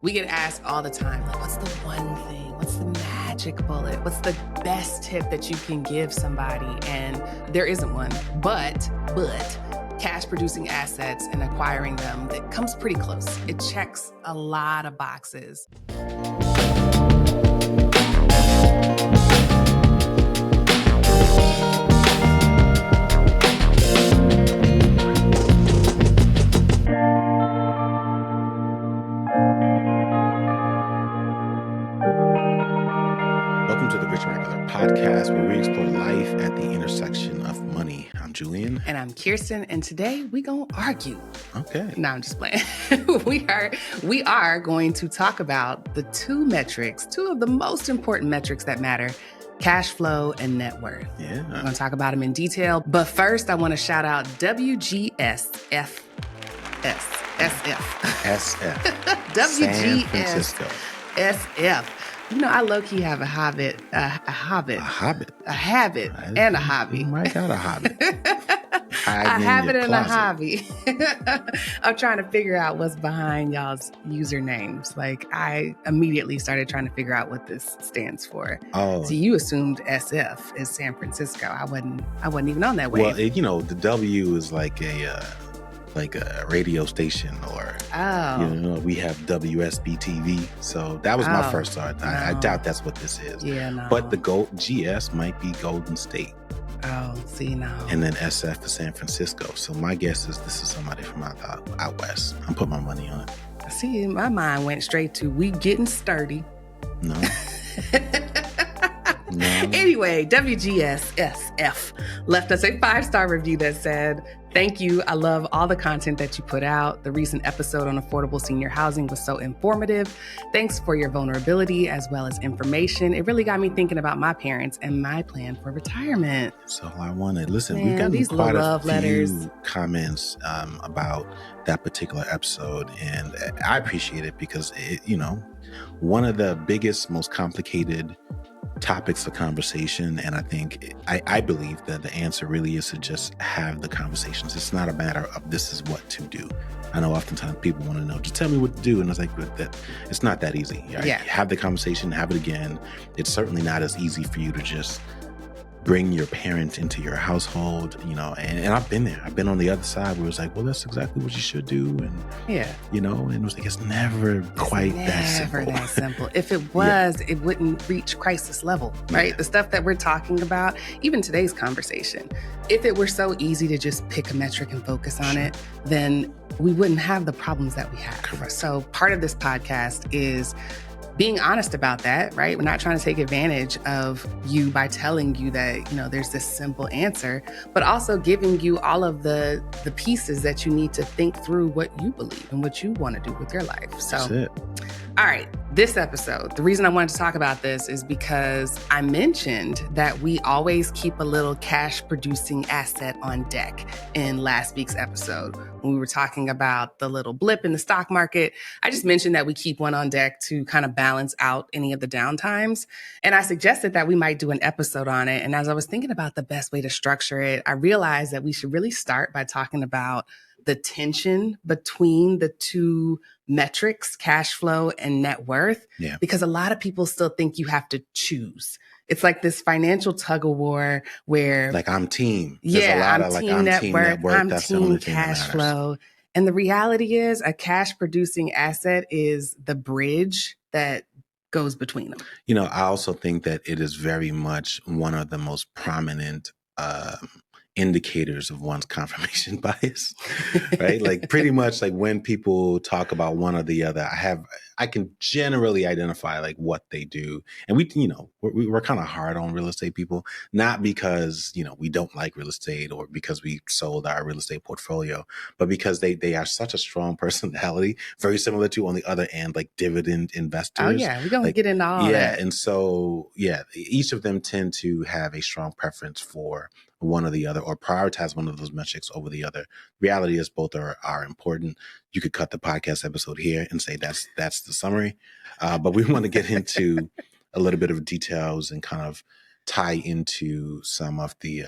We get asked all the time, like, what's the one thing? What's the magic bullet? What's the best tip that you can give somebody? And there isn't one, but cash producing assets and acquiring them, it comes pretty close. It checks a lot of boxes. Welcome to the Rich and Regular podcast, where we explore life at the intersection of money. I'm Julian. And I'm Kirsten, and today we gonna argue. Okay. No, I'm just playing. we are going to talk about the two of the most important metrics that matter: cash flow and net worth. Yeah. We're gonna talk about them in detail. But first, I want to shout out WGSF. SF. WGS. San Francisco. SF. You know, I low-key have a habit. A habit. And a hobby. You might got a habit. I have it in a hobby. I'm trying to figure out what's behind y'all's usernames. Like, I immediately started trying to figure out what this stands for. Oh. So you assumed SF is San Francisco. I wasn't even on that wave. Well, the W is like a radio station, or we have WSB TV. So that was my first thought. I doubt that's what this is. Yeah, no. But the GS might be Golden State. Oh, see, no. And then SF is San Francisco. So my guess is this is somebody from out west. I'm putting my money on it. See, my mind went straight to we getting sturdy. No. No. Anyway, WGSSF left us a 5-star review that said, "Thank you. I love all the content that you put out. The recent episode on affordable senior housing was so informative. Thanks for your vulnerability as well as information. It really got me thinking about my parents and my plan for retirement." That's all I wanted. Listen, Man, we've gotten these quite love a letters. few comments about that particular episode, and I appreciate it because one of the biggest, most complicated topics of conversation, and I believe that the answer really is to just have the conversations. It's not a matter of this is what to do. I know oftentimes people want to know, just tell me what to do, and it's like, it's not that easy. Right? Yeah. Have the conversation, have it again. It's certainly not as easy for you to just bring your parent into your household, and I've been there. I've been on the other side where it's like, well, that's exactly what you should do. And, and it was like, it's never quite that simple. If it was, it wouldn't reach crisis level, right? Yeah. The stuff that we're talking about, even today's conversation, if it were so easy to just pick a metric and focus on it, then we wouldn't have the problems that we have. Correct. So part of this podcast is being honest about that, right? We're not trying to take advantage of you by telling you that, there's this simple answer, but also giving you all of the pieces that you need to think through what you believe and what you want to do with your life. So, that's it. All right, this episode, the reason I wanted to talk about this is because I mentioned that we always keep a little cash producing asset on deck in last week's episode. When we were talking about the little blip in the stock market, I just mentioned that we keep one on deck to kind of balance out any of the downtimes. And I suggested that we might do an episode on it. And as I was thinking about the best way to structure it, I realized that we should really start by talking about the tension between the two metrics, cash flow and net worth, because a lot of people still think you have to choose. It's like this financial tug-of-war where, like, I'm team. I'm team net worth, I'm team cash flow. And the reality is a cash producing asset is the bridge that goes between them. I also think that it is very much one of the most prominent indicators of one's confirmation bias, right? Like, pretty much like when people talk about one or the other, I can generally identify like what they do. And we're kind of hard on real estate people, not because, we don't like real estate or because we sold our real estate portfolio, but because they are such a strong personality, very similar to, on the other end, like dividend investors. Oh yeah, we're going to get into all that. Yeah. And so, each of them tend to have a strong preference for one or the other, or prioritize one of those metrics over the other. Reality is both are important. You could cut the podcast episode here and say that's the summary. But we want to get into a little bit of details and kind of tie into some of the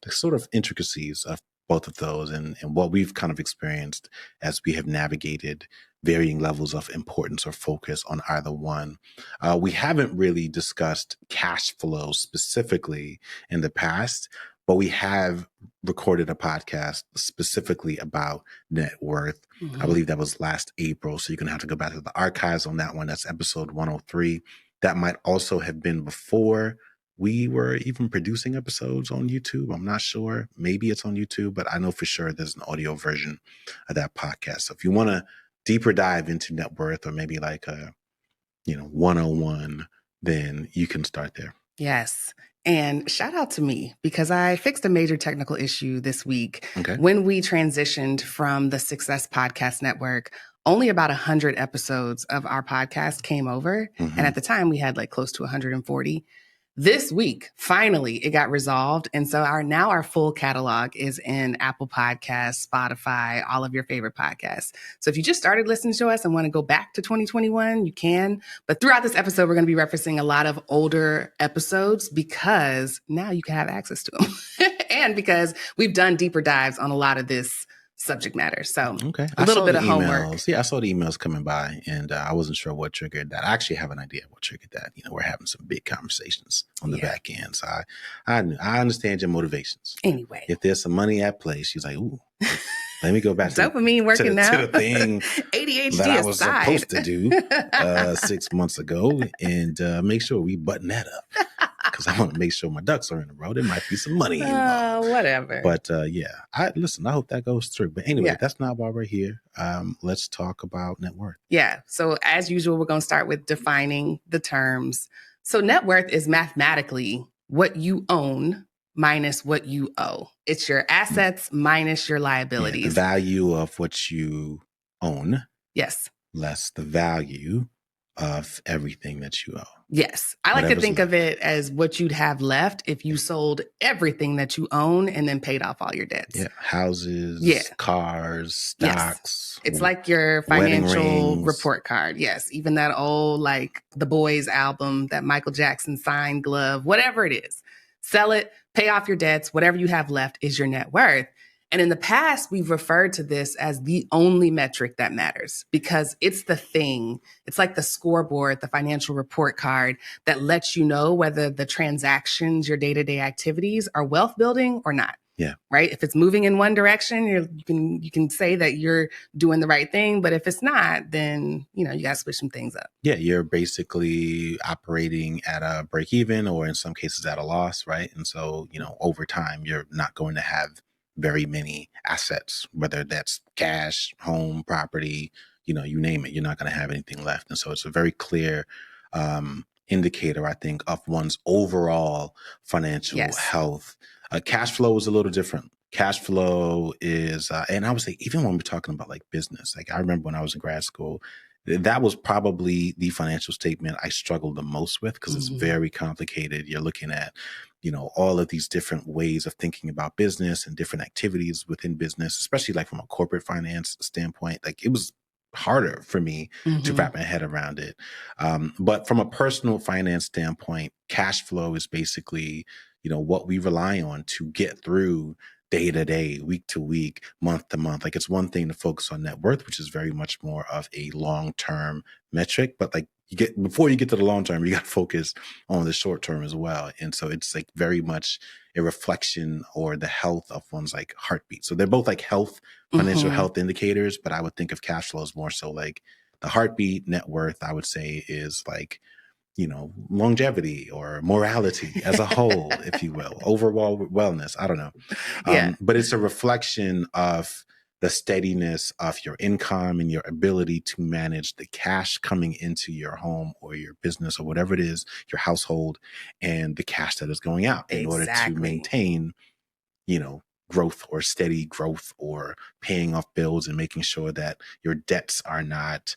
sort of intricacies of both of those and what we've kind of experienced as we have navigated varying levels of importance or focus on either one. We haven't really discussed cash flow specifically in the past, but we have recorded a podcast specifically about net worth. I believe that was last April. So you're going to have to go back to the archives on that one. That's episode 103. That might also have been before we were even producing episodes on YouTube. I'm not sure. Maybe it's on YouTube, but I know for sure there's an audio version of that podcast. So if you want to deeper dive into net worth, or maybe like a, 101, then you can start there. Yes. And shout out to me, because I fixed a major technical issue this week. Okay. When we transitioned from the Success Podcast Network, only about 100 episodes of our podcast came over. And at the time we had like close to 140. This week, finally, it got resolved. And so our full catalog is in Apple Podcasts, Spotify, all of your favorite podcasts. So if you just started listening to us and want to go back to 2021, you can. But throughout this episode, we're going to be referencing a lot of older episodes, because now you can have access to them. And because we've done deeper dives on a lot of this subject matter. So a little bit of homework. Yeah, I saw the emails coming by, and I wasn't sure what triggered that. I actually have an idea what triggered that. We're having some big conversations on the back end. So I understand your motivations. Anyway, if there's some money at play, she's like, ooh, let me go back to dopamine working now. To the thing ADHD that I was supposed to do 6 months ago, and make sure we button that up. Because I want to make sure my ducks are in a row. There might be some money involved. Whatever. But I hope that goes through. But anyway, that's not why we're here. Let's talk about net worth. Yeah. So as usual, we're going to start with defining the terms. So net worth is mathematically what you own minus what you owe. It's your assets minus your liabilities. The value of what you own. Yes. Less the value of everything that you owe. Yes. I like to think of it as what you'd have left if you sold everything that you own and then paid off all your debts. Yeah. Houses, cars, stocks. Yes. It's like your financial report card. Yes. Even that old, like The Boys album, that Michael Jackson signed glove, whatever it is. Sell it, pay off your debts. Whatever you have left is your net worth. And in the past, we've referred to this as the only metric that matters, because it's the thing. It's like the scoreboard, the financial report card that lets you know whether the transactions, your day-to-day activities are wealth building or not. Yeah. Right. If it's moving in one direction, you can say that you're doing the right thing. But if it's not, then, you got to switch some things up. Yeah. You're basically operating at a break even, or in some cases at a loss. Right. And so, over time, you're not going to have very many assets, whether that's cash, home, property, you name it, you're not going to have anything left. And so it's a very clear indicator, I think, of one's overall financial health. Cash flow is a little different. Cash flow is, and I would say, even when we're talking about like business, like I remember when I was in grad school, that was probably the financial statement I struggled the most with, because it's very complicated. You're looking at, all of these different ways of thinking about business and different activities within business, especially like from a corporate finance standpoint. Like it was harder for me to wrap my head around it. But from a personal finance standpoint, cash flow is basically, what we rely on to get through day to day, week to week, month to month. Like it's one thing to focus on net worth, which is very much more of a long-term metric, but like before you get to the long term, you got to focus on the short term as well. And so it's like very much a reflection or the health of one's like heartbeat. So they're both like financial health indicators, but I would think of cash flow as more so like the heartbeat. Net worth, I would say, is like, longevity or morality as a whole, if you will, overall wellness. I don't know. But it's a reflection of the steadiness of your income and your ability to manage the cash coming into your home or your business or whatever it is, your household, and the cash that is going out in order to maintain, growth or steady growth, or paying off bills and making sure that your debts are not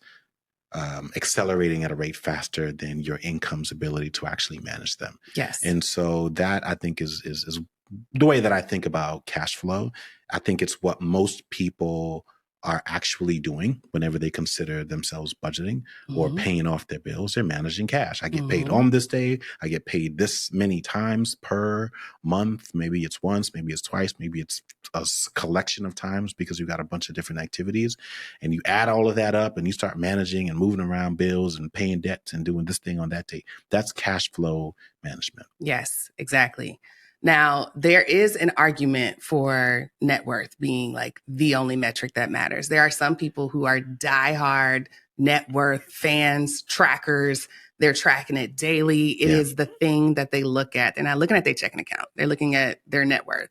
accelerating at a rate faster than your income's ability to actually manage them. Yes. And so that, I think, is the way that I think about cash flow. I think it's what most people are actually doing whenever they consider themselves budgeting or Mm-hmm. paying off their bills. They're managing cash. I get paid Mm-hmm. on this day. I get paid this many times per month. Maybe it's once, maybe it's twice, maybe it's a collection of times because you got a bunch of different activities. And you add all of that up and you start managing and moving around bills and paying debts and doing this thing on that date. That's cash flow management. Yes, exactly. Now, there is an argument for net worth being like the only metric that matters. There are some people who are diehard net worth fans, trackers. They're tracking it daily. It is the thing that they look at. They're not looking at their checking account. They're looking at their net worth.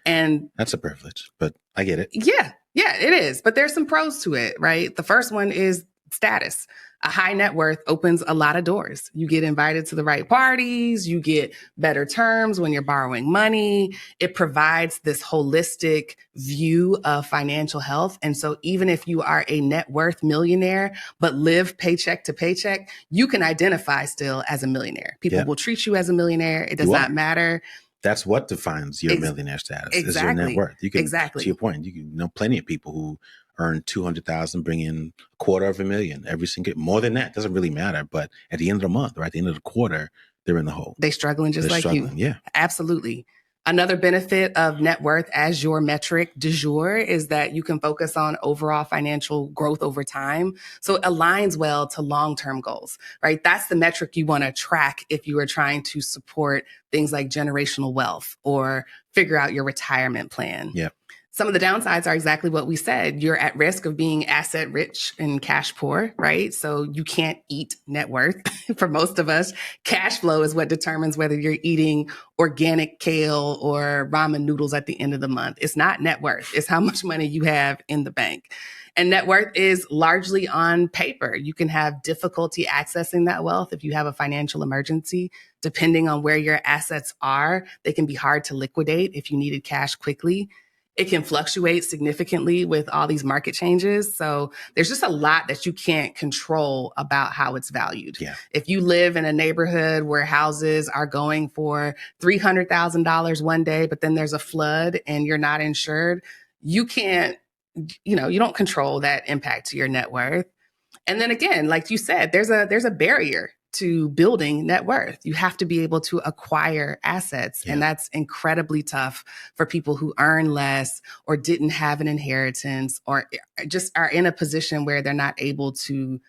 And that's a privilege, but I get it. Yeah, it is. But there's some pros to it, right? The first one is status. A high net worth opens a lot of doors. You get invited to the right parties. You get better terms when you're borrowing money. It provides this holistic view of financial health. And so even if you are a net worth millionaire, but live paycheck to paycheck, you can identify still as a millionaire. People will treat you as a millionaire. It does not matter. That's what defines your millionaire status. Exactly. Is your net worth. You can, exactly. To your point, you can know plenty of people who earn 200,000, bring in $250,000 every single, more than that. Doesn't really matter. But at the end of the month or at the end of the quarter, they're in the hole. They're struggling just like you. Yeah. Absolutely. Another benefit of net worth as your metric du jour is that you can focus on overall financial growth over time. So it aligns well to long-term goals, right? That's the metric you want to track if you are trying to support things like generational wealth or figure out your retirement plan. Yeah. Some of the downsides are exactly what we said. You're at risk of being asset rich and cash poor, right? So you can't eat net worth. For most of us, cash flow is what determines whether you're eating organic kale or ramen noodles at the end of the month. It's not net worth. It's how much money you have in the bank. And net worth is largely on paper. You can have difficulty accessing that wealth if you have a financial emergency. Depending on where your assets are, they can be hard to liquidate if you needed cash quickly. It can fluctuate significantly with all these market changes. So there's just a lot that you can't control about how it's valued. Yeah. If you live in a neighborhood where houses are going for $300,000 one day, but then there's a flood and you're not insured, you can't, you don't control that impact to your net worth. And then again, like you said, there's a barrier to building net worth. You have to be able to acquire assets. Yeah. And that's incredibly tough for people who earn less or didn't have an inheritance or just are in a position where they're not able to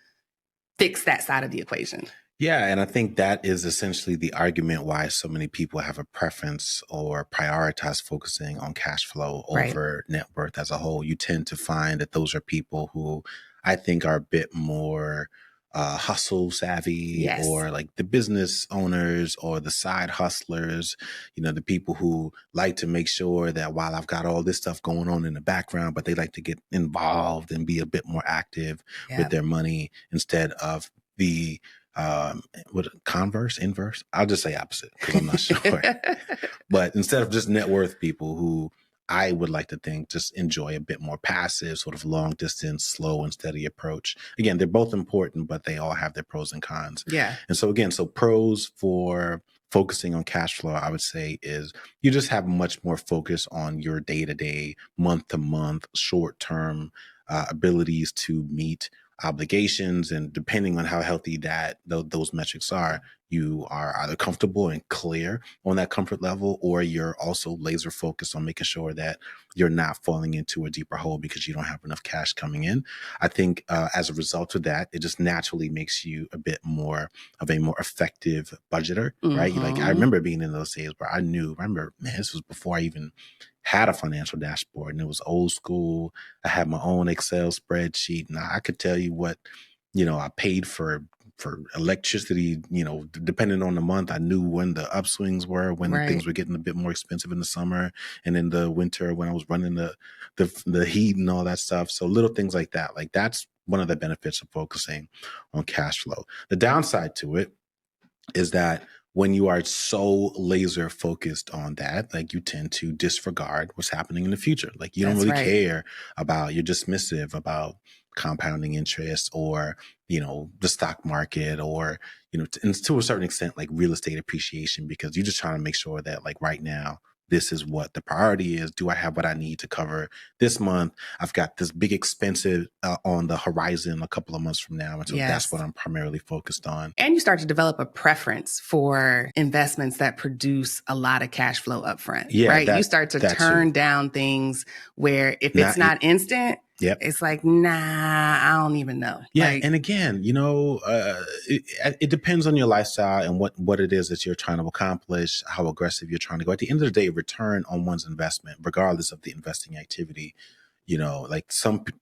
fix that side of the equation. Yeah. And I think that is essentially the argument why so many people have a preference or prioritize focusing on cash flow over net worth as a whole. You tend to find that those are people who I think are a bit more hustle savvy, or like the business owners or the side hustlers, the people who like to make sure that while I've got all this stuff going on in the background, but they like to get involved and be a bit more active with their money instead of the inverse? I'll just say opposite because I'm not sure. But instead of just net worth people who I would like to think just enjoy a bit more passive, sort of long distance, slow and steady approach. Again, they're both important, but they all have their pros and cons. Yeah. And so again, pros for focusing on cash flow, I would say, is you just have much more focus on your day-to-day, month-to-month, short-term abilities to meet obligations. And depending on how healthy those metrics are, you are either comfortable and clear on that comfort level, or you're also laser focused on making sure that you're not falling into a deeper hole because you don't have enough cash coming in. I think as a result of that, it just naturally makes you a bit more of a more effective budgeter, right? Like I remember being in those days where this was before I even had a financial dashboard, and it was old school. I had my own Excel spreadsheet, and I could tell you what, I paid for electricity, depending on the month. I knew when the upswings were, when things were getting a bit more expensive in the summer, and in the winter when I was running the heat and all that stuff. So little things like that, like that's one of the benefits of focusing on cash flow. The downside to it is that when you are so laser focused on that, like you tend to disregard what's happening in the future. Like you don't really care about, you're dismissive about compounding interest or, the stock market or, and to a certain extent, like real estate appreciation, because you're just trying to make sure that like right now this is what the priority is. Do I have what I need to cover this month? I've got this big expensive on the horizon a couple of months from now. And so that's what I'm primarily focused on. And you start to develop a preference for investments that produce a lot of cash flow upfront, right? You start to turn down things where if it's not instant, it's like, nah, I don't even know. Yeah. And again, it depends on your lifestyle and what it is that you're trying to accomplish, how aggressive you're trying to go. At the end of the day, return on one's investment, regardless of the investing activity, there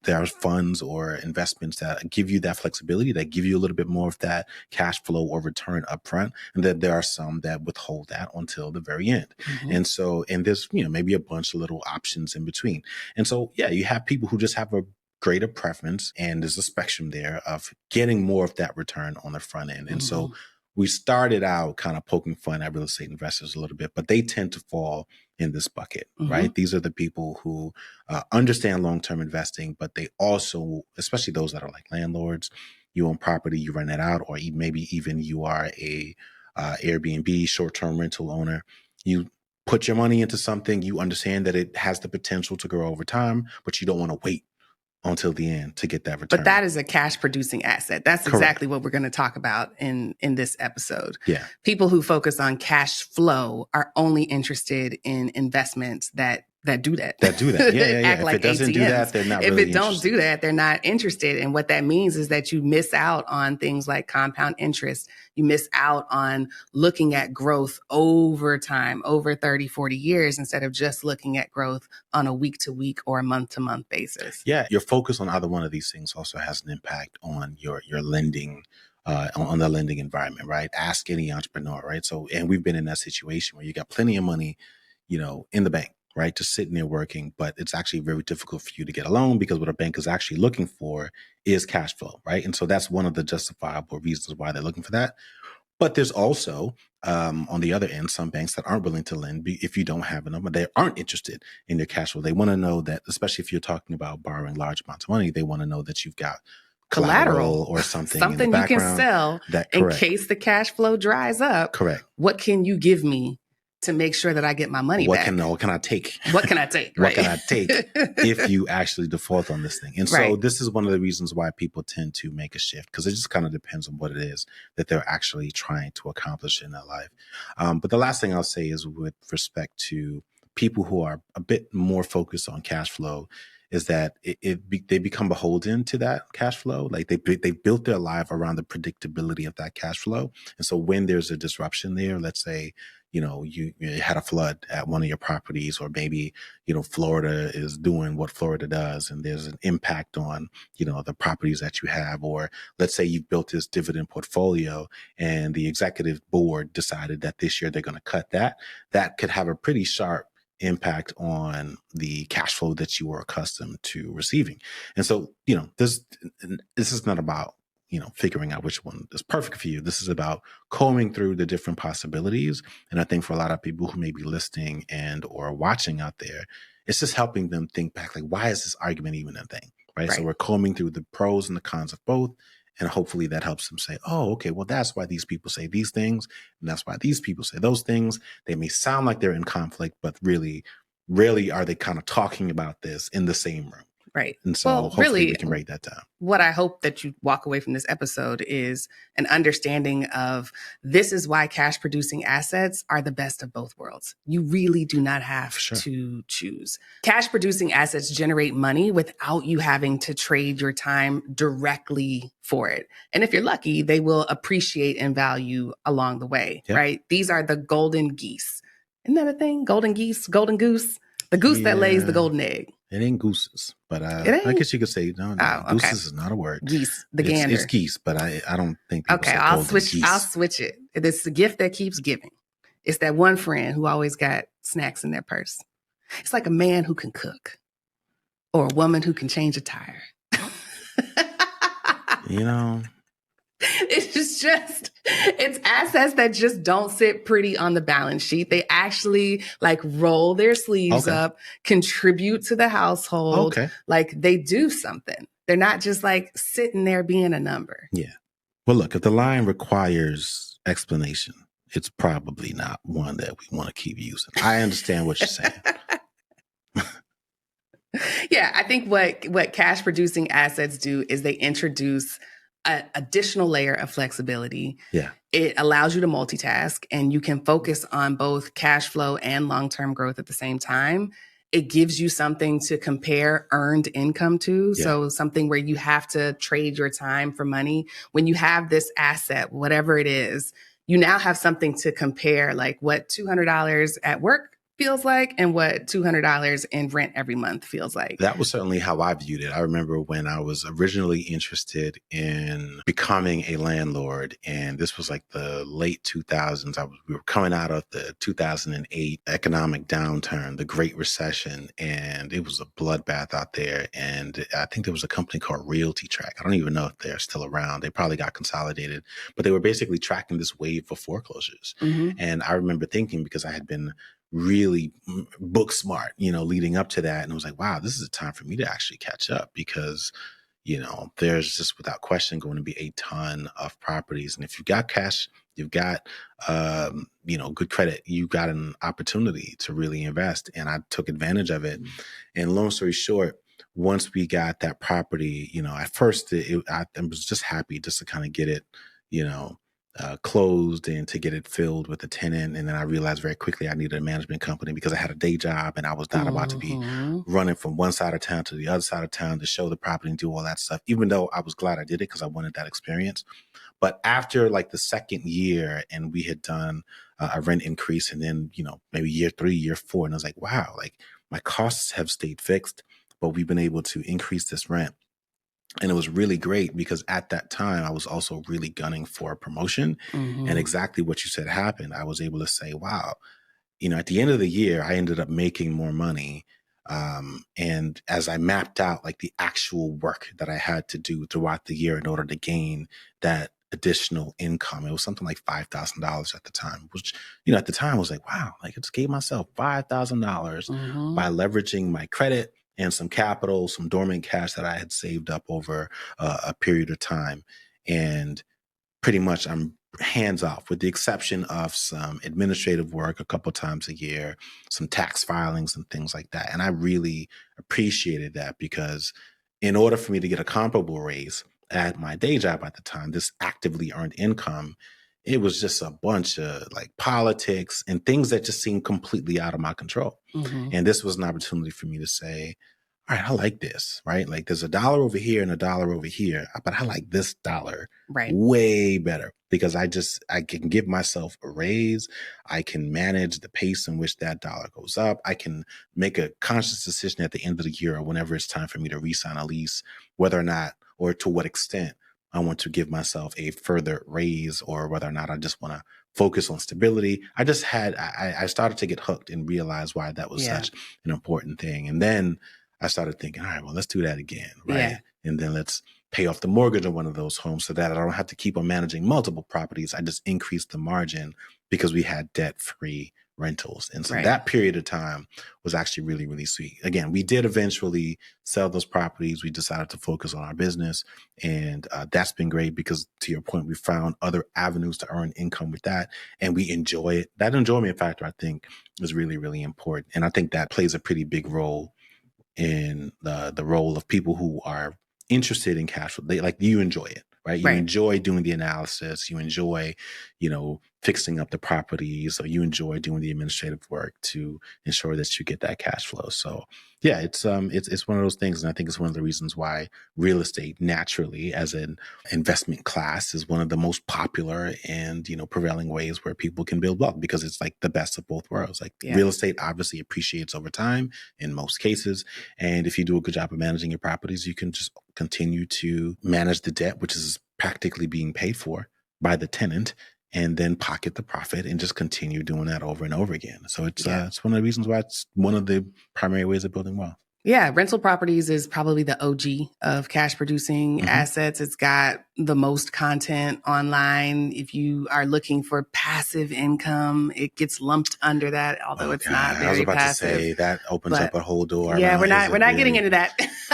are funds or investments that give you that flexibility, that give you a little bit more of that cash flow or return upfront. And then there are some that withhold that until the very end. And so, and there's, maybe a bunch of little options in between. And so, you have people who just have a greater preference, and there's a spectrum there of getting more of that return on the front end. And so we started out kind of poking fun at real estate investors a little bit, but they tend to fall in this bucket, right? These are the people who understand long-term investing, but they also, especially those that are like landlords, you own property, you rent it out, or maybe even you are a Airbnb short-term rental owner. You put your money into something, you understand that it has the potential to grow over time, but you don't want to wait until the end to get that return. But that is a cash producing asset. That's exactly what we're going to talk about in this episode. Yeah. People who focus on cash flow are only interested in investments that do that. Yeah. Act If like it doesn't ATMs. do that, they're not really If it don't interested. do that, they're not interested. And what that means is that you miss out on things like compound interest. You miss out on looking at growth over time, over 30, 40 years, instead of just looking at growth on a week-to-week or a month-to-month basis. Yeah, your focus on either one of these things also has an impact on your lending, on the lending environment, right? Ask any entrepreneur, right? So, and we've been in that situation where you got plenty of money, in the bank, right? Just sitting there working, but it's actually very difficult for you to get a loan because what a bank is actually looking for is cash flow, right? And so that's one of the justifiable reasons why they're looking for that. But there's also, on the other end, some banks that aren't willing to lend if you don't have enough, but they aren't interested in your cash flow. They want to know that, especially if you're talking about borrowing large amounts of money, they want to know that you've got collateral or something in the background. You can sell in case the cash flow dries up. Correct. What can you give me to make sure that I get my money back? What can I take? What can I take? What can I take if you actually default on this thing? And so this is one of the reasons why people tend to make a shift, because it just kind of depends on what it is that they're actually trying to accomplish in their life. But the last thing I'll say is with respect to people who are a bit more focused on cash flow is that they become beholden to that cash flow. Like they built their life around the predictability of that cash flow. And so when there's a disruption there, let's say, you had a flood at one of your properties, or maybe, Florida is doing what Florida does, and there's an impact on, the properties that you have. Or let's say you've built this dividend portfolio and the executive board decided that this year they're going to cut that could have a pretty sharp impact on the cash flow that you were accustomed to receiving. And so, this is not about, figuring out which one is perfect for you. This is about combing through the different possibilities. And I think for a lot of people who may be listening and or watching out there, it's just helping them think back, like, why is this argument even a thing? Right. So we're combing through the pros and the cons of both. And hopefully that helps them say, oh, okay, well, that's why these people say these things. And that's why these people say those things. They may sound like they're in conflict, but really, rarely are they kind of talking about this in the same room. Right. And so hopefully we can break that down. What I hope that you walk away from this episode is an understanding of this is why cash producing assets are the best of both worlds. You really do not have to choose. Cash producing assets generate money without you having to trade your time directly for it. And if you're lucky, they will appreciate in value along the way, right? These are the golden geese. Isn't that a thing? Golden geese, golden goose, the goose that lays the golden egg. It ain't gooses, but I guess you could say no. Gooses is not a word. Geese, the gander. It's geese, but I don't think. Okay, I'll switch it. It's the gift that keeps giving. It's that one friend who always got snacks in their purse. It's like a man who can cook, or a woman who can change a tire. It's assets that just don't sit pretty on the balance sheet. They actually roll their sleeves up, contribute to the household. Like they do something. They're not just sitting there being a number. Yeah. Well, look, if the line requires explanation it's probably not one that we want to keep using. I understand what you're saying. Yeah, I think what cash producing assets do is they introduce an additional layer of flexibility. Yeah. It allows you to multitask and you can focus on both cash flow and long-term growth at the same time. It gives you something to compare earned income to. Yeah. So something where you have to trade your time for money. When you have this asset, whatever it is, you now have something to compare, like what $200 at work feels like and what $200 in rent every month feels like. That was certainly how I viewed it. I remember when I was originally interested in becoming a landlord, and this was like the late 2000s. We were coming out of the 2008 economic downturn, the Great Recession, and it was a bloodbath out there. And I think there was a company called Realty Track. I don't even know if they're still around. They probably got consolidated, but they were basically tracking this wave of foreclosures. Mm-hmm. And I remember thinking, because I had been really book smart, leading up to that. And I was like, wow, this is a time for me to actually catch up because, there's just without question going to be a ton of properties. And if you've got cash, you've got, good credit, you've got an opportunity to really invest. And I took advantage of it. And long story short, once we got that property, at first I was just happy just to kind of get it, closed and to get it filled with a tenant. And then I realized very quickly I needed a management company because I had a day job and I was not about to be running from one side of town to the other side of town to show the property and do all that stuff, even though I was glad I did it because I wanted that experience. But after like the second year and we had done a rent increase and then, maybe year 3, year 4, and I was like, wow, like my costs have stayed fixed, but we've been able to increase this rent. And it was really great because at that time, I was also really gunning for a promotion. Mm-hmm. And exactly what you said happened. I was able to say, wow, at the end of the year, I ended up making more money. And as I mapped out like the actual work that I had to do throughout the year in order to gain that additional income, it was something like $5,000 at the time, which, at the time I was like, wow, like I just gave myself $5,000 by leveraging my credit and some capital, some dormant cash that I had saved up over a period of time. And pretty much I'm hands off with the exception of some administrative work a couple times a year, some tax filings and things like that. And I really appreciated that because in order for me to get a comparable raise at my day job at the time, this actively earned income, it was just a bunch of like politics and things that just seemed completely out of my control. And this was an opportunity for me to say, all right, I like this, right? Like there's $1 over here and $1 over here, but I like this dollar way better because I can give myself a raise. I can manage the pace in which that dollar goes up. I can make a conscious decision at the end of the year or whenever it's time for me to re-sign a lease, whether or not, or to what extent I want to give myself a further raise or whether or not I just want to focus on stability. I started to get hooked and realize why that was such an important thing. And then I started thinking, all right, well, let's do that again, right? Yeah. And then let's pay off the mortgage on one of those homes so that I don't have to keep on managing multiple properties. I just increased the margin because we had debt-free rentals. And so that period of time was actually really, really sweet. Again, we did eventually sell those properties. We decided to focus on our business. And that's been great because, to your point, we found other avenues to earn income with that. And we enjoy it. That enjoyment factor, I think, is really, really important. And I think that plays a pretty big role in the role of people who are interested in cash flow. You enjoy it, right? You enjoy doing the analysis. You enjoy, fixing up the properties, or you enjoy doing the administrative work to ensure that you get that cash flow. So yeah, it's one of those things. And I think it's one of the reasons why real estate naturally as an investment class is one of the most popular and, prevailing ways where people can build wealth because it's like the best of both worlds. Like real estate obviously appreciates over time in most cases. And if you do a good job of managing your properties, you can just continue to manage the debt, which is practically being paid for by the tenant, and then pocket the profit and just continue doing that over and over again. So it's one of the reasons why it's one of the primary ways of building wealth. Yeah, rental properties is probably the OG of cash producing assets. It's got the most content online. If you are looking for passive income, it gets lumped under that, although it's not very passive. I was about to say that opens up a whole door. Yeah, we're not getting into that.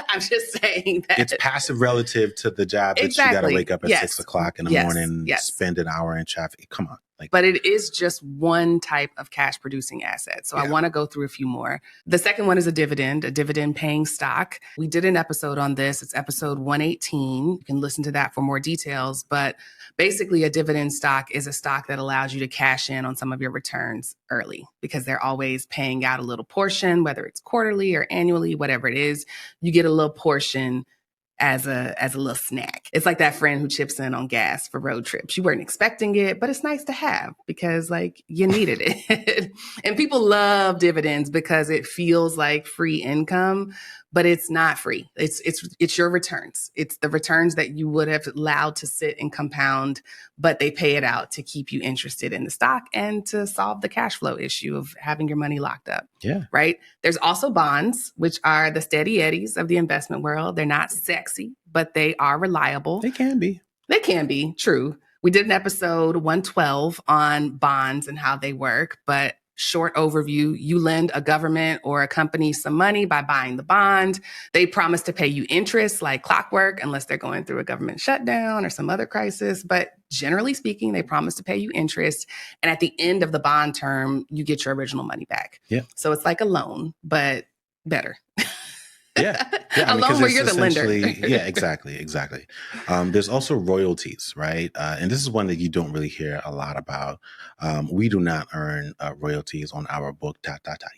I'm just saying that it's passive relative to the job that you got to wake up at 6 o'clock in the morning, spend an hour in traffic. Come on. But it is just one type of cash producing asset. So I want to go through a few more. The second one is a dividend paying stock. We did an episode on this. It's episode 118. You can listen to that for more details. But basically, a dividend stock is a stock that allows you to cash in on some of your returns early because they're always paying out a little portion, whether it's quarterly or annually, whatever it is. You get a little portion as a little snack. It's like that friend who chips in on gas for road trips. You weren't expecting it, but it's nice to have because like you needed it. And people love dividends because it feels like free income, but it's not free. It's your returns. It's the returns that you would have allowed to sit and compound, but they pay it out to keep you interested in the stock and to solve the cash flow issue of having your money locked up. Yeah. Right. There's also bonds, which are the steady eddies of the investment world. They're not sexy, but they are reliable. They can be. They can be, true. We did an episode 112 on bonds and how they work, but short overview, you lend a government or a company some money by buying the bond. They promise to pay you interest like clockwork, unless they're going through a government shutdown or some other crisis. But generally speaking, they promise to pay you interest. And at the end of the bond term, you get your original money back. Yeah. So it's like a loan, but better. Yeah. A loan where you're the lender. Yeah, exactly. There's also royalties, right? And this is one that you don't really hear a lot about. We do not earn royalties on our book,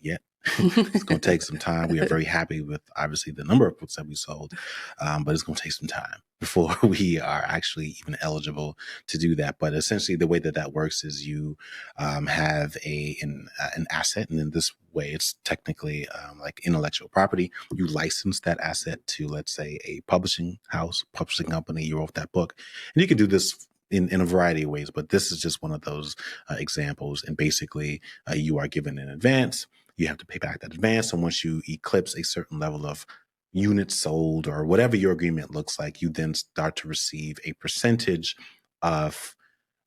yet. It's going to take some time. We are very happy with, obviously, the number of books that we sold, but it's going to take some time before we are actually even eligible to do that. But essentially, the way that works is you have an asset, and in this way, it's technically like intellectual property. You license that asset to, let's say, a publishing house, publishing company. You wrote that book, and you can do this in a variety of ways, but this is just one of those examples. And basically, you are given an advance. You have to pay back that advance. And once you eclipse a certain level of units sold or whatever your agreement looks like, you then start to receive a percentage of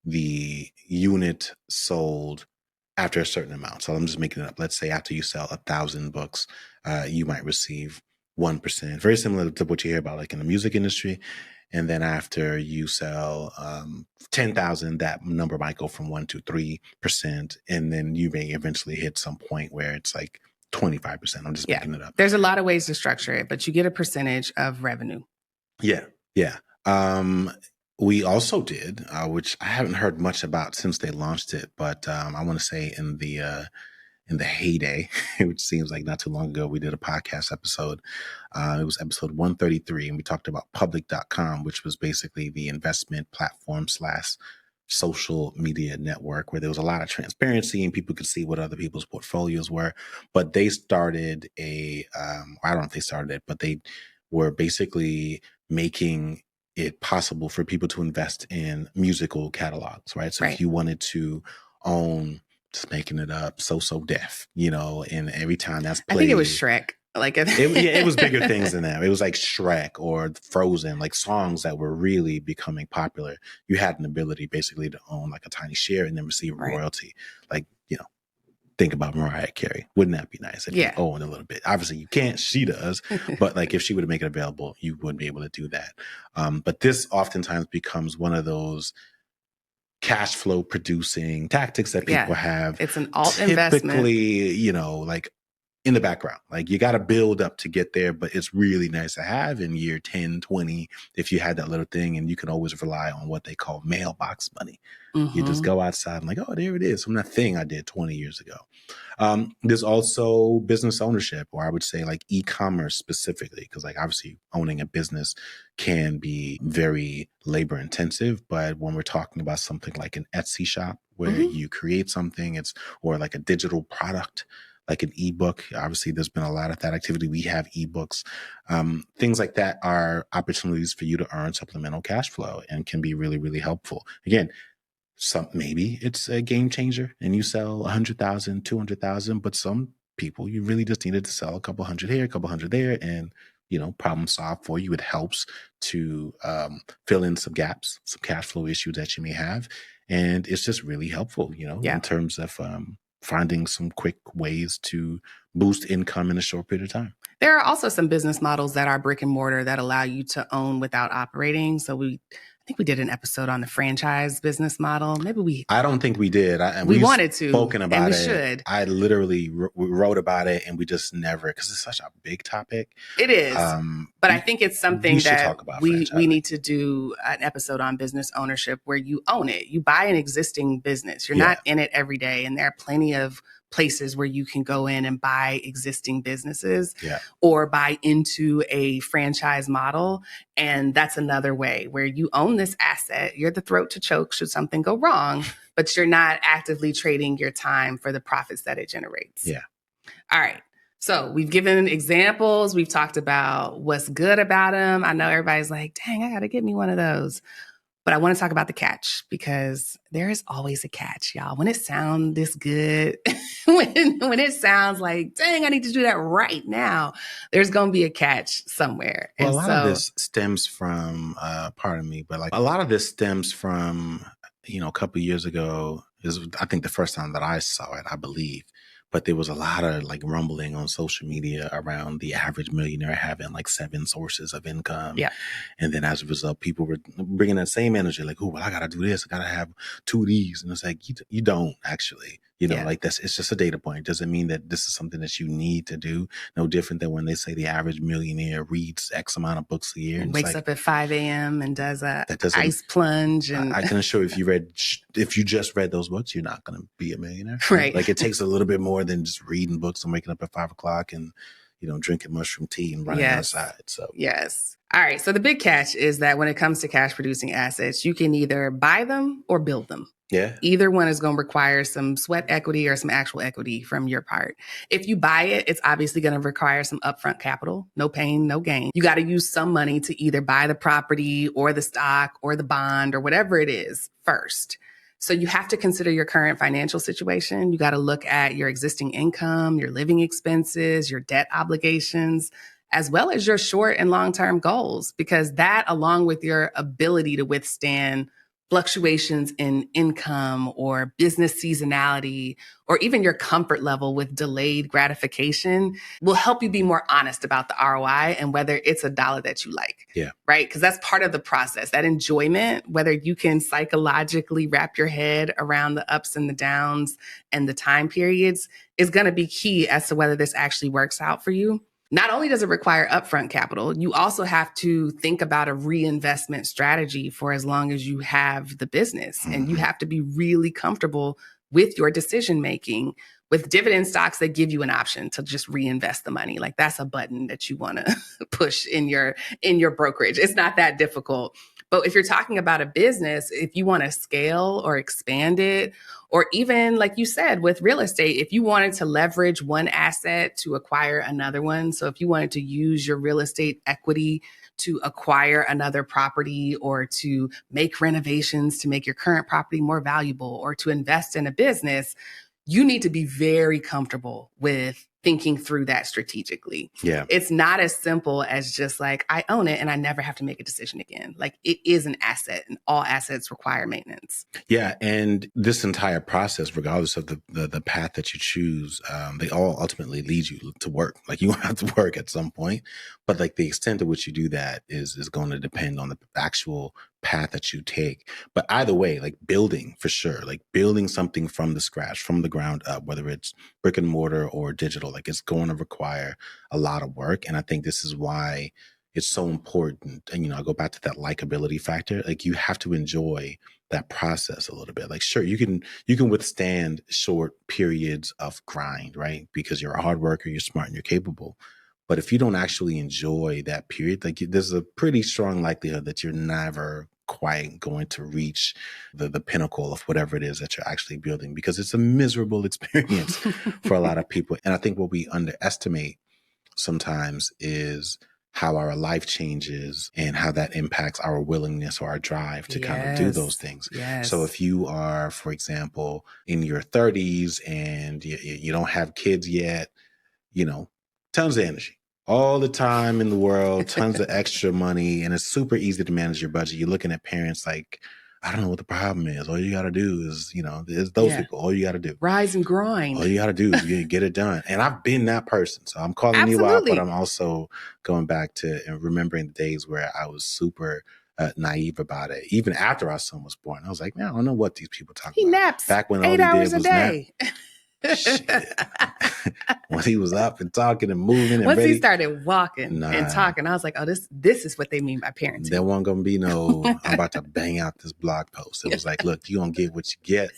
the unit sold after a certain amount. So I'm just making it up. Let's say after you sell 1,000 books, you might receive 1%. Very similar to what you hear about like in the music industry. And then after you sell 10,000, that number might go from 1% to 3%. And then you may eventually hit some point where it's like 25%. I'm just making it up. There's a lot of ways to structure it, but you get a percentage of revenue. Yeah. We also did, which I haven't heard much about since they launched it, but I want to say in the heyday, which seems like not too long ago, we did a podcast episode. It was episode 133, and we talked about public.com, which was basically the investment platform / social media network where there was a lot of transparency and people could see what other people's portfolios were. But they started I don't know if they started it, but they were basically making it possible for people to invest in musical catalogs, right? So if you wanted to own, just making it up, So Def, and every time that's played. I think it was Shrek. It was bigger things than that. It was like Shrek or Frozen, like songs that were really becoming popular. You had an ability basically to own like a tiny share and then receive royalty. Like, think about Mariah Carey. Wouldn't that be nice if you own a little bit? Obviously you can't, she does, but like if she were to make it available, you wouldn't be able to do that. But this oftentimes becomes one of those cash flow producing tactics that people have. It's an alt investment. Typically, like in the background, like you got to build up to get there, but it's really nice to have in year 10, 20, if you had that little thing, and you can always rely on what they call mailbox money. Mm-hmm. You just go outside and like, oh, there it is from that thing I did 20 years ago. There's also business ownership, or I would say like e-commerce specifically, because like obviously owning a business can be very labor intensive. But when we're talking about something like an Etsy shop where you create something, or like a digital product, like an ebook. Obviously, there's been a lot of that activity. We have ebooks. Things like that are opportunities for you to earn supplemental cash flow and can be really, really helpful. Again, maybe it's a game changer and you sell 100,000, 200,000, but some people, you really just needed to sell a couple hundred here, a couple hundred there, and problem solved for you. It helps to fill in some gaps, some cash flow issues that you may have. And it's just really helpful, in terms of finding some quick ways to boost income in a short period of time. There are also some business models that are brick and mortar that allow you to own without operating. So we I think we did an episode on the franchise business model. Maybe I don't think we did. we wanted to, spoken about and we it. should. I literally wrote about it, and we just never, because it's such a big topic. It is, but I think it's something that we need to do an episode on business ownership where you own it. You buy an existing business. You're not in it every day, and there are plenty of places where you can go in and buy existing businesses or buy into a franchise model. And that's another way where you own this asset. You're the throat to choke should something go wrong, but you're not actively trading your time for the profits that it generates. Yeah. All right. So we've given examples. We've talked about what's good about them. I know everybody's like, dang, I got to get me one of those. But I want to talk about the catch, because there is always a catch, y'all. When it sounds this good, when it sounds like, dang, I need to do that right now, there's going to be a catch somewhere. Well, a lot of this stems from, pardon me, but like a lot of this stems from, a couple of years ago is, I think, the first time that I saw it, I believe. But there was a lot of like rumbling on social media around the average millionaire having like 7 sources of income. Yeah. And then as a result, people were bringing that same energy, like, oh, well, I got to do this. I got to have 2 of these. And it's like, you don't actually, like it's just a data point. It doesn't mean that this is something that you need to do. No different than when they say the average millionaire reads X amount of books a year. And wakes up at 5 a.m. and does a ice plunge. And I can assure you, if you just read those books, you're not going to be a millionaire. Right. Like it takes a little bit more than just reading books and waking up at 5 o'clock and, drinking mushroom tea and running outside. So, yes. All right. So the big catch is that when it comes to cash producing assets, you can either buy them or build them. Yeah. Either one is going to require some sweat equity or some actual equity from your part. If you buy it, it's obviously going to require some upfront capital. No pain, no gain. You got to use some money to either buy the property or the stock or the bond or whatever it is first. So you have to consider your current financial situation. You got to look at your existing income, your living expenses, your debt obligations, as well as your short and long-term goals, because that, along with your ability to withstand fluctuations in income or business seasonality, or even your comfort level with delayed gratification, will help you be more honest about the ROI and whether it's a dollar that you like. Yeah. Right? Because that's part of the process. That enjoyment, whether you can psychologically wrap your head around the ups and the downs and the time periods, is going to be key as to whether this actually works out for you. Not only does it require upfront capital, you also have to think about a reinvestment strategy for as long as you have the business. Mm-hmm. And you have to be really comfortable with your decision-making. With dividend stocks, they give you an option to just reinvest the money. Like that's a button that you want to push in your brokerage. It's not that difficult. But if you're talking about a business, if you want to scale or expand it, or even like you said, with real estate, if you wanted to leverage one asset to acquire another one. So if you wanted to use your real estate equity to acquire another property, or to make renovations to make your current property more valuable, or to invest in a business, you need to be very comfortable with thinking through that strategically. Yeah. It's not as simple as just like, I own it and I never have to make a decision again. Like it is an asset, and all assets require maintenance. Yeah. And this entire process, regardless of the path that you choose, they all ultimately lead you to work. Like you have to work at some point, but like the extent to which you do that is going to depend on the actual path that you take. But either way, like building, for sure, like building something from the scratch, from the ground up, whether it's brick and mortar or digital, like it's going to require a lot of work. And I think this is why it's so important. And, I go back to that likability factor. Like you have to enjoy that process a little bit. Like, sure, you can withstand short periods of grind, right? Because you're a hard worker, you're smart, and you're capable. But if you don't actually enjoy that period, like there's a pretty strong likelihood that you're never quite going to reach the pinnacle of whatever it is that you're actually building, because it's a miserable experience for a lot of people. And I think what we underestimate sometimes is how our life changes and how that impacts our willingness or our drive to kind of do those things. Yes. So if you are, for example, in your 30s and you don't have kids yet, tons of energy. All the time in the world, tons of extra money, and it's super easy to manage your budget. You're looking at parents like, I don't know what the problem is. All you got to do is, there's those people. All you got to do. Rise and grind. All you got to do is get it done. And I've been that person. So I'm calling you out, but I'm also going back to and remembering the days where I was super naive about it. Even after our son was born, I was like, man, I don't know what these people talk He about. naps Back when all 8 he hours did a was nap. day. Shit. When he was up and talking and moving and Once ready. he started walking and talking, I was like, oh, this is what they mean by parenting. There wasn't going to be no, I'm about to bang out this blog post. It was like, look, you're going to get what you get.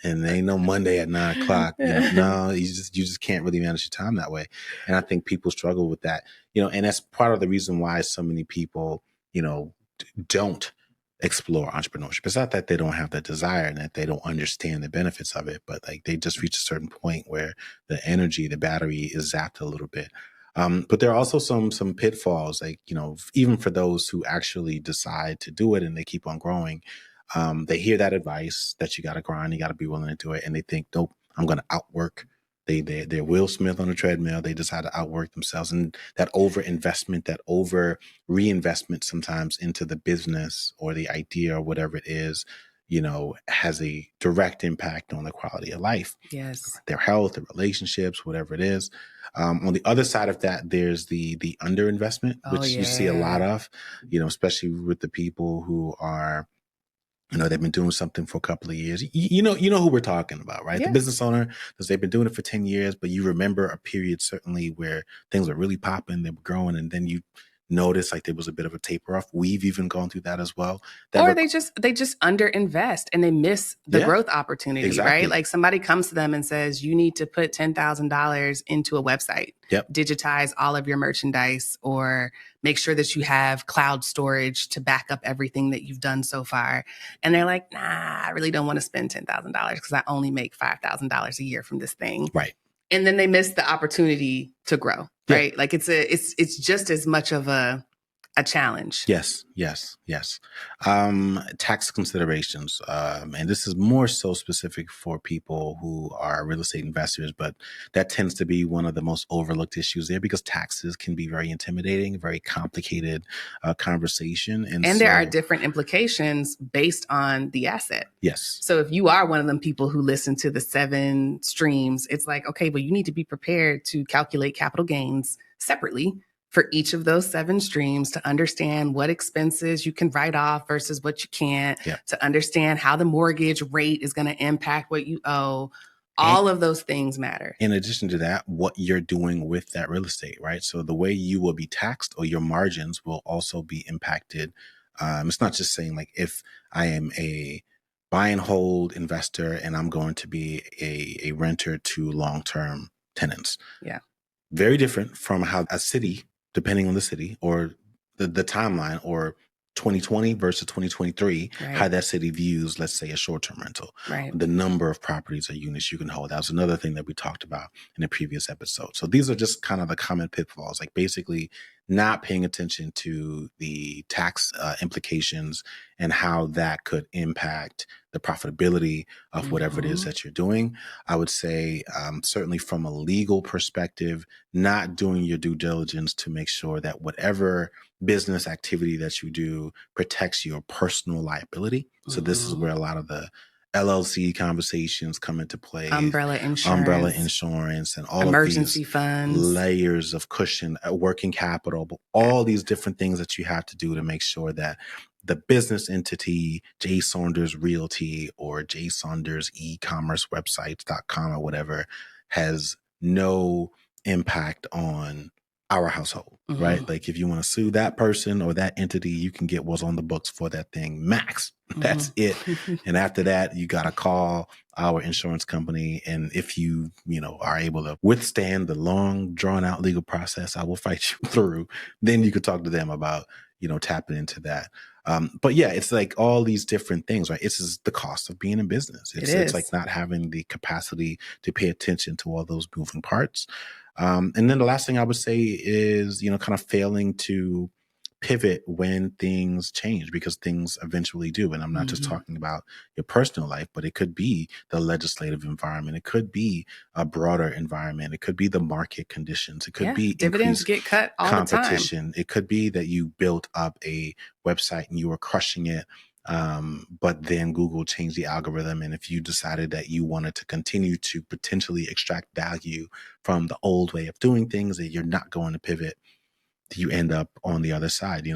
And there ain't no Monday at 9 o'clock. No, you just can't really manage your time that way. And I think people struggle with that, and that's part of the reason why so many people, don't explore entrepreneurship. It's not that they don't have the desire and that they don't understand the benefits of it, but like they just reach a certain point where the energy, the battery is zapped a little bit. But there are also some pitfalls, like, even for those who actually decide to do it and they keep on growing. They hear that advice that you got to grind, you got to be willing to do it. And they think, nope, I'm going to outwork. They're Will Smith on a treadmill. They decide to outwork themselves. And that over investment, that over reinvestment sometimes into the business or the idea or whatever it is, has a direct impact on the quality of life. Yes. Their health, their relationships, whatever it is. On the other side of that, there's the underinvestment, which you see a lot of, especially with the people who are, they've been doing something for a couple of years. You know who we're talking about, right? Yeah. The business owner, because they've been doing it for 10 years, but you remember a period certainly where things were really popping, they were growing, and then you notice like there was a bit of a taper off. We've even gone through that as well. Or they just underinvest and they miss the growth opportunity, exactly. right? Like somebody comes to them and says, you need to put $10,000 into a website, digitize all of your merchandise, or make sure that you have cloud storage to back up everything that you've done so far. And they're like, nah, I really don't want to spend $10,000 because I only make $5,000 a year from this thing. Right. And then they miss the opportunity to grow, right? Like it's just as much of a challenge. Yes. Tax considerations. And this is more so specific for people who are real estate investors, but that tends to be one of the most overlooked issues there because taxes can be very intimidating, very complicated conversation. And so, there are different implications based on the asset. Yes. So if you are one of them people who listen to the 7 streams, it's like, okay, but you need to be prepared to calculate capital gains separately for each of those 7 streams to understand what expenses you can write off versus what you can't, to understand how the mortgage rate is going to impact what you owe. All of those things matter. In addition to that, what you're doing with that real estate, right? So the way you will be taxed or your margins will also be impacted. It's not just saying like if I am a buy and hold investor and I'm going to be a renter to long-term tenants. Yeah. Very different from how a city, depending on the city or the timeline, or 2020 versus 2023, how that city views, let's say, a short-term rental, the number of properties or units you can hold. That was another thing that we talked about in a previous episode. So these are just kind of the common pitfalls, like basically not paying attention to the tax implications and how that could impact the profitability of whatever it is that you're doing. I would say certainly from a legal perspective, not doing your due diligence to make sure that whatever business activity that you do protects your personal liability. So this is where a lot of the LLC conversations come into play. Umbrella insurance and all emergency of these funds, layers of cushion, working capital, but all these different things that you have to do to make sure that the business entity, J. Saunders Realty or J. Saunders e-commerce websites.com or whatever, has no impact on our household, right? Like if you want to sue that person or that entity, you can get what's on the books for that thing max. That's it. And after that, you got to call our insurance company. And if you are able to withstand the long drawn out legal process, I will fight you through. Then you could talk to them about, tapping into that. But yeah, it's like all these different things, right? It's just the cost of being in business. It's like not having the capacity to pay attention to all those moving parts. And then the last thing I would say is, kind of failing to pivot when things change, because things eventually do. And I'm not just talking about your personal life, but it could be the legislative environment. It could be a broader environment. It could be the market conditions. It could be dividends get cut all competition. The time. It could be that you built up a website and you were crushing it. But then Google changed the algorithm. And if you decided that you wanted to continue to potentially extract value from the old way of doing things, that you're not going to pivot, you end up on the other side.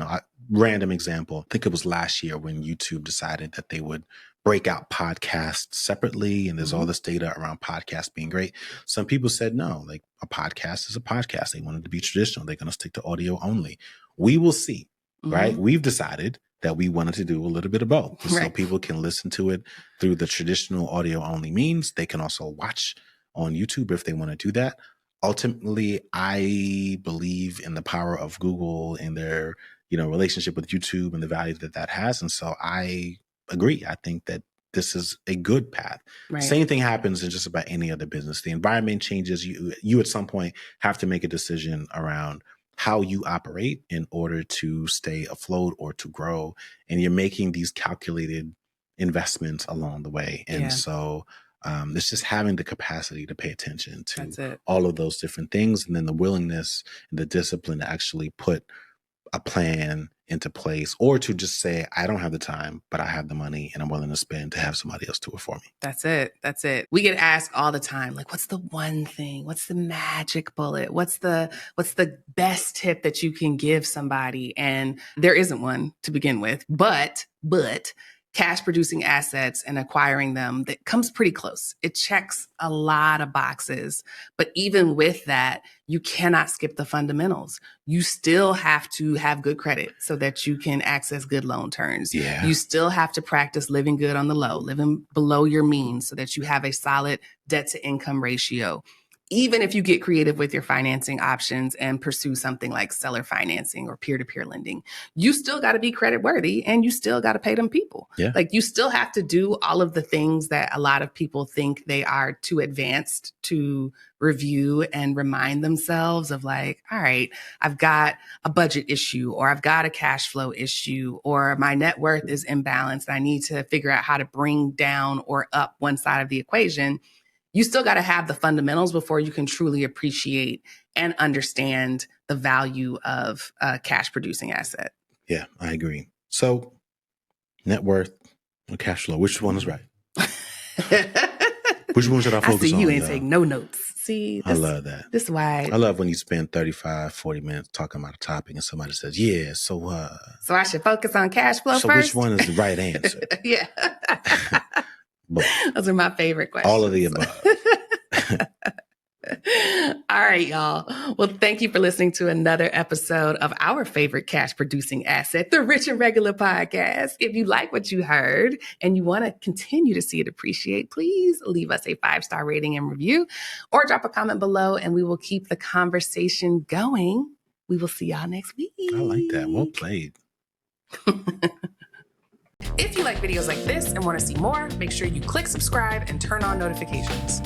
Random example. I think it was last year when YouTube decided that they would break out podcasts separately, and there's all this data around podcasts being great. Some people said no, like a podcast is a podcast. They wanted to be traditional. They're going to stick to audio only. We will see, right? We've decided that we wanted to do a little bit of both. Right. So people can listen to it through the traditional audio only means. They can also watch on YouTube if they want to do that. Ultimately, I believe in the power of Google and their, relationship with YouTube and the value that has. And so I agree. I think that this is a good path. Right. Same thing happens in just about any other business. The environment changes. You at some point have to make a decision around how you operate in order to stay afloat or to grow. And you're making these calculated investments along the way. And so it's just having the capacity to pay attention to all of those different things. And then the willingness and the discipline to actually put a plan into place, or to just say, I don't have the time, but I have the money and I'm willing to spend to have somebody else do it for me. That's it. We get asked all the time, like, what's the one thing? What's the magic bullet? What's the best tip that you can give somebody? And there isn't one to begin with, but cash producing assets and acquiring them, that comes pretty close. It checks a lot of boxes. But even with that, you cannot skip the fundamentals. You still have to have good credit so that you can access good loan terms. Yeah. You still have to practice living good on the low, living below your means so that you have a solid debt to income ratio. Even if you get creative with your financing options and pursue something like seller financing or peer-to-peer lending, you still got to be credit worthy and you still got to pay them people. Yeah. Like, you still have to do all of the things that a lot of people think they are too advanced to review and remind themselves of, like, all right, I've got a budget issue, or I've got a cash flow issue, or my net worth is imbalanced. I need to figure out how to bring down or up one side of the equation. You still got to have the fundamentals before you can truly appreciate and understand the value of a cash producing asset. Yeah, I agree. So net worth and cash flow, which one is right? Which one should I focus on? I see you ain't take no notes. See, I love that. This is why I love when you spend 35, 40 minutes talking about a topic and somebody says, yeah, so I should focus on cash flow so first? Which one is the right answer? Yeah. Those are my favorite questions. All of the above. All right, y'all. Well, thank you for listening to another episode of our favorite cash producing asset, the Rich and Regular Podcast. If you like what you heard and you want to continue to see it appreciate, please leave us a 5-star rating and review, or drop a comment below and we will keep the conversation going. We will see y'all next week. I like that. Well played. If you like videos like this and want to see more, make sure you click subscribe and turn on notifications.